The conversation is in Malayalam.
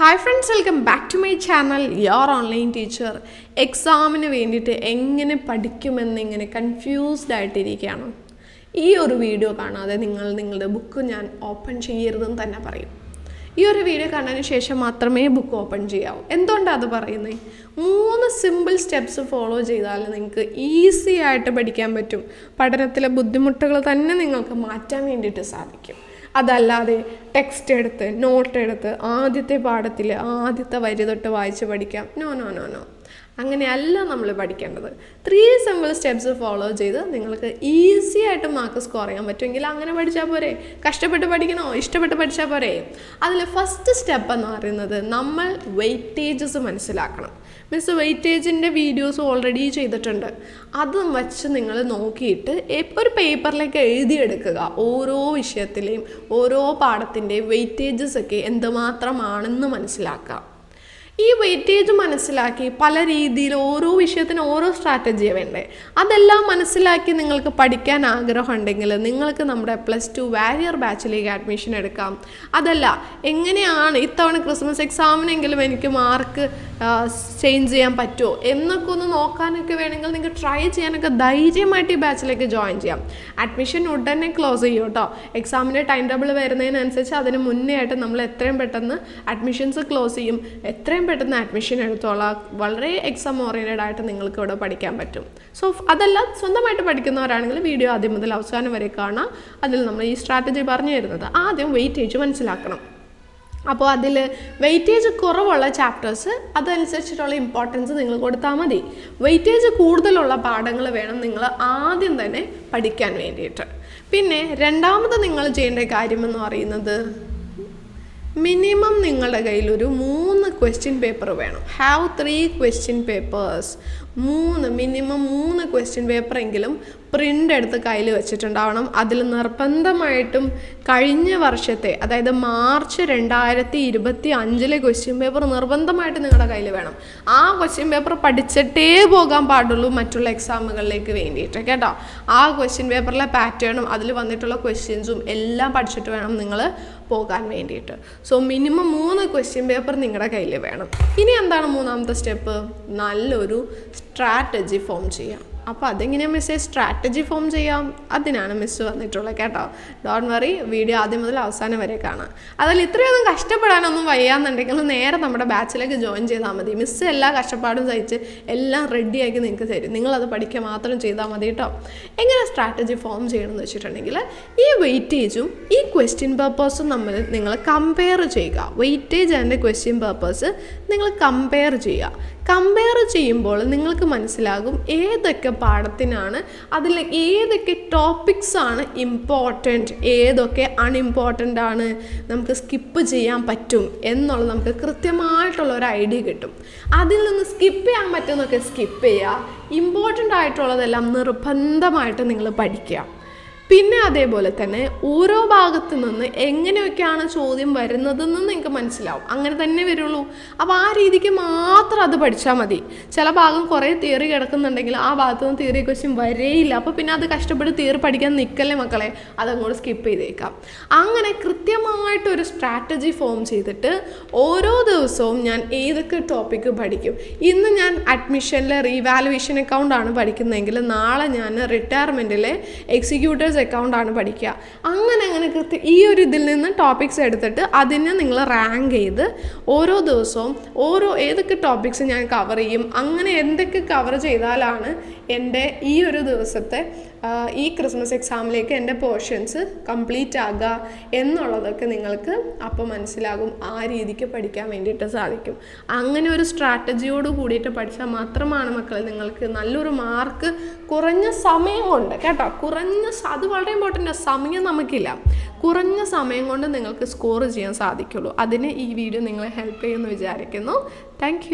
Hi friends, welcome back to my channel, your online teacher. എക്സാമിന് വേണ്ടിയിട്ട് എങ്ങനെ പഠിക്കുമെന്നിങ്ങനെ കൺഫ്യൂസ്ഡ് ആയിട്ടിരിക്കുകയാണ്. ഈ ഒരു വീഡിയോ കാണാതെ നിങ്ങളുടെ ബുക്ക് ഞാൻ ഓപ്പൺ ചെയ്യരുതെന്ന് തന്നെ പറയും. ഈ ഒരു വീഡിയോ കണ്ടതിന് ശേഷം മാത്രമേ ബുക്ക് ഓപ്പൺ ചെയ്യാവൂ. എന്തുകൊണ്ടാണ് അത് പറയുന്നത്? 3 സിമ്പിൾ സ്റ്റെപ്സ് ഫോളോ ചെയ്താൽ നിങ്ങൾക്ക് ഈസി ആയിട്ട് പഠിക്കാൻ പറ്റും. പഠനത്തിലെ ബുദ്ധിമുട്ടുകൾ തന്നെ നിങ്ങൾക്ക് മാറ്റാൻ വേണ്ടിയിട്ട് സാധിക്കും. അതല്ലാതെ ടെക്സ്റ്റ് എടുത്ത് നോട്ട് എടുത്ത് ആദ്യത്തെ പാഠത്തിൽ ആദ്യത്തെ വരി തൊട്ട് വായിച്ച് പഠിക്കാം. നോ അങ്ങനെയല്ല നമ്മൾ പഠിക്കേണ്ടത്. 3 സിമ്പിൾ സ്റ്റെപ്സ് ഫോളോ ചെയ്ത് നിങ്ങൾക്ക് ഈസി ആയിട്ട് മാർക്ക് സ്കോർ ചെയ്യാൻ പറ്റുമെങ്കിൽ അങ്ങനെ പഠിച്ചാൽ പോരെ. കഷ്ടപ്പെട്ട് പഠിക്കണോ? ഇഷ്ടപ്പെട്ട് പഠിച്ചാൽ പോരെ. അതിൽ ഫസ്റ്റ് സ്റ്റെപ്പ് എന്ന് പറയുന്നത് നമ്മൾ വെയിറ്റേജസ് മനസ്സിലാക്കണം. മിസ് വെയിറ്റേജിൻ്റെ വീഡിയോസ് ഓൾറെഡി ചെയ്തിട്ടുണ്ട്. അതും വച്ച് നിങ്ങൾ നോക്കിയിട്ട് ഒരു പേപ്പറിലേക്ക് എഴുതിയെടുക്കുക. ഓരോ വിഷയത്തിലെയും ഓരോ പാഠത്തിൻ്റെയും വെയിറ്റേജസ് ഒക്കെ എന്തുമാത്രമാണെന്ന് മനസ്സിലാക്കുക. ഈ വെയിറ്റേജ് മനസ്സിലാക്കി പല രീതിയിൽ ഓരോ വിഷയത്തിന് ഓരോ സ്ട്രാറ്റജിയാണ് വേണ്ടേ. അതെല്ലാം മനസ്സിലാക്കി നിങ്ങൾക്ക് പഠിക്കാൻ ആഗ്രഹമുണ്ടെങ്കിൽ നിങ്ങൾക്ക് നമ്മുടെ +2 വാരിയർ ബാച്ചിലേക്ക് അഡ്മിഷൻ എടുക്കാം. അതല്ല എങ്ങനെയാണ് ഇത്തവണ ക്രിസ്മസ് എക്സാമിനെങ്കിലും എനിക്ക് മാർക്ക് ചേഞ്ച് ചെയ്യാൻ പറ്റുമോ എന്നൊക്കെ ഒന്ന് നോക്കാനൊക്കെ വേണമെങ്കിൽ നിങ്ങൾക്ക് ട്രൈ ചെയ്യാനൊക്കെ ധൈര്യമായിട്ട് ഈ ബാച്ചിലേക്ക് ജോയിൻ ചെയ്യാം. അഡ്മിഷൻ ഉടനെ ക്ലോസ് ചെയ്യും കേട്ടോ. എക്സാമിൻ്റെ ടൈം ടേബിൾ വരുന്നതിനനുസരിച്ച് അതിന് മുന്നേ ആയിട്ട് നമ്മൾ എത്രയും പെട്ടെന്ന് അഡ്മിഷൻസ് ക്ലോസ് ചെയ്യും. എത്രയും പെട്ടെന്ന് അഡ്മിഷൻ എടുത്തോളാം. വളരെ എക്സാം ഓറിയൻറ്റഡ് ആയിട്ട് നിങ്ങൾക്ക് ഇവിടെ പഠിക്കാൻ പറ്റും. സോ അതല്ല സ്വന്തമായിട്ട് പഠിക്കുന്നവരാണെങ്കിൽ വീഡിയോ ആദ്യം മുതൽ അവസാനം വരെ കാണാം. അതിൽ നമ്മൾ ഈ സ്ട്രാറ്റജി പറഞ്ഞു തരുന്നത് ആദ്യം വെയിറ്റേജ് മനസ്സിലാക്കണം. അപ്പോൾ അതിൽ വെയിറ്റേജ് കുറവുള്ള ചാപ്റ്റേഴ്സ് അതനുസരിച്ചിട്ടുള്ള ഇമ്പോർട്ടൻസ് നിങ്ങൾ കൊടുത്താൽ മതി. വെയിറ്റേജ് കൂടുതലുള്ള പാഠങ്ങൾ വേണം നിങ്ങൾ ആദ്യം തന്നെ പഠിക്കാൻ വേണ്ടിയിട്ട്. പിന്നെ രണ്ടാമത് നിങ്ങൾ ചെയ്യേണ്ട കാര്യമെന്ന് പറയുന്നത് മിനിമം നിങ്ങളുടെ കയ്യിലൊരു 3 ക്വസ്റ്റ്യൻ പേപ്പർ വേണം. Have 3 question papers. Minimum 3 question പേപ്പറെങ്കിലും പ്രിൻ്റ് എടുത്ത് കയ്യിൽ വെച്ചിട്ടുണ്ടാവണം. അതിൽ നിർബന്ധമായിട്ടും കഴിഞ്ഞ വർഷത്തെ അതായത് മാർച്ച് 2025 ക്വസ്റ്റ്യൻ പേപ്പർ നിർബന്ധമായിട്ട് നിങ്ങളുടെ കയ്യിൽ വേണം. ആ ക്വസ്റ്റ്യൻ പേപ്പർ പഠിച്ചിട്ടേ പോകാൻ പാടുള്ളൂ മറ്റുള്ള എക്സാമുകളിലേക്ക് വേണ്ടിയിട്ട് കേട്ടോ. ആ ക്വസ്റ്റ്യൻ പേപ്പറിലെ പാറ്റേണും അതിൽ വന്നിട്ടുള്ള ക്വസ്റ്റ്യൻസും എല്ലാം പഠിച്ചിട്ട് വേണം നിങ്ങൾ പോകാൻ വേണ്ടിയിട്ട്. സോ മിനിമം 3 ക്വസ്റ്റ്യൻ പേപ്പർ നിങ്ങളുടെ കയ്യിൽ വേണം. ഇനി എന്താണ് മൂന്നാമത്തെ സ്റ്റെപ്പ്? നല്ലൊരു സ്ട്രാറ്റജി ഫോം ചെയ്യാം. അപ്പോൾ അതെങ്ങനെയാണ് മിസ്സേ സ്ട്രാറ്റജി ഫോം ചെയ്യാം? അതിനാണ് മിസ്സ് വന്നിട്ടുള്ളത് കേട്ടോ. ഡോണ്ട് വറി, വീഡിയോ ആദ്യം മുതൽ അവസാനം വരെ കാണാം. അതിൽ ഇത്രയൊന്നും കഷ്ടപ്പെടാനൊന്നും വയ്യാന്നുണ്ടെങ്കിൽ നേരെ നമ്മുടെ ബാച്ചിലേക്ക് ജോയിൻ ചെയ്താൽ മതി. മിസ്സ് എല്ലാ കഷ്ടപ്പാടും സഹിച്ച് എല്ലാം റെഡിയാക്കി നിങ്ങൾക്ക് തരും. നിങ്ങളത് പഠിക്കുക മാത്രം ചെയ്താൽ മതി കേട്ടോ. എങ്ങനെ സ്ട്രാറ്റജി ഫോം ചെയ്യണമെന്ന് വെച്ചിട്ടുണ്ടെങ്കിൽ ഈ വെയിറ്റേജും ഈ ക്വസ്റ്റ്യൻ പേപ്പേഴ്സും തമ്മിൽ നിങ്ങൾ കമ്പയർ ചെയ്യുക. വെയിറ്റേജ് ആൻഡ് ക്വസ്റ്റ്യൻ പേപ്പേഴ്സ് നിങ്ങൾ കമ്പയർ ചെയ്യുക. കമ്പയർ ചെയ്യുമ്പോൾ നിങ്ങൾക്ക് മനസ്സിലാകും ഏതൊക്കെ പാഠത്തിനാണ്, അതിൽ ഏതൊക്കെ ടോപ്പിക്സ് ആണ് ഇമ്പോർട്ടൻറ്റ്, ഏതൊക്കെ അൺഇമ്പോർട്ടൻ്റ് ആണ്, നമുക്ക് സ്കിപ്പ് ചെയ്യാൻ പറ്റും എന്നുള്ളത് നമുക്ക് കൃത്യമായിട്ടുള്ള ഒരു ഐഡിയ കിട്ടും. അതിൽ നിന്ന് സ്കിപ്പ് ചെയ്യാൻ പറ്റുന്നതൊക്കെ സ്കിപ്പ് ചെയ്യുക. ഇമ്പോർട്ടൻ്റ് ആയിട്ടുള്ളതെല്ലാം നിർബന്ധമായിട്ട് നിങ്ങൾ പഠിക്കുക. പിന്നെ അതേപോലെ തന്നെ ഓരോ ഭാഗത്തു നിന്ന് എങ്ങനെയൊക്കെയാണ് ചോദ്യം വരുന്നതെന്ന് നിങ്ങൾക്ക് മനസ്സിലാവും. അങ്ങനെ തന്നെ വരുള്ളൂ. അപ്പോൾ ആ രീതിക്ക് മാത്രം അത് പഠിച്ചാൽ മതി. ചില ഭാഗം കുറേ തിയറി കിടക്കുന്നുണ്ടെങ്കിൽ ആ ഭാഗത്തു നിന്ന് തിയറി ക്വസ്റ്റ്യൻ വരേയില്ല. അപ്പോൾ പിന്നെ അത് കഷ്ടപ്പെട്ട് തിയറി പഠിക്കാൻ നിൽക്കല്ലേ മക്കളെ, അതങ്ങോട്ട് സ്കിപ്പ് ചെയ്തേക്കാം. അങ്ങനെ കൃത്യമായിട്ടൊരു സ്ട്രാറ്റജി ഫോം ചെയ്തിട്ട് ഓരോ ദിവസവും ഞാൻ ഏതൊക്കെ ടോപ്പിക്ക് പഠിക്കും. ഇന്ന് ഞാൻ അഡ്മിഷനിലെ റീവാലുവേഷൻ അക്കൗണ്ടാണ് പഠിക്കുന്നതെങ്കിൽ നാളെ ഞാൻ റിട്ടയർമെൻറ്റിലെ എക്സിക്യൂട്ടീവ്സ് അക്കൗണ്ടാണ് പഠിക്കുക. അങ്ങനെ ഈ ഒരു ഇതിൽ നിന്ന് ടോപ്പിക്സ് എടുത്തിട്ട് അതിനെ നിങ്ങൾ റാങ്ക് ചെയ്ത് ഓരോ ദിവസവും ഏതൊക്കെ ടോപ്പിക്സ് ഞാൻ കവർ ചെയ്യും, അങ്ങനെ എന്തൊക്കെ കവർ ചെയ്താലാണ് എൻ്റെ ഈ ഒരു ദിവസത്തെ ഈ ക്രിസ്മസ് എക്സാമിലേക്ക് എൻ്റെ പോർഷൻസ് കംപ്ലീറ്റ് ആകുക എന്നുള്ളതൊക്കെ നിങ്ങൾക്ക് അപ്പോൾ മനസ്സിലാകും. ആ രീതിക്ക് പഠിക്കാൻ വേണ്ടിയിട്ട് സാധിക്കും. അങ്ങനെ ഒരു സ്ട്രാറ്റജിയോട് കൂടിയിട്ട് പഠിച്ചാൽ മാത്രമാണ് മക്കളെ നിങ്ങൾക്ക് നല്ലൊരു മാർക്ക് കുറഞ്ഞ സമയം കൊണ്ട് കേട്ടോ. അത് വളരെ ഇമ്പോർട്ടൻ്റ്. സമയം നമുക്കില്ല. കുറഞ്ഞ സമയം കൊണ്ട് നിങ്ങൾക്ക് സ്കോർ ചെയ്യാൻ സാധിക്കുള്ളൂ. അതിന് ഈ വീഡിയോ നിങ്ങളെ ഹെൽപ്പ് ചെയ്യുമെന്ന് വിചാരിക്കുന്നു. താങ്ക്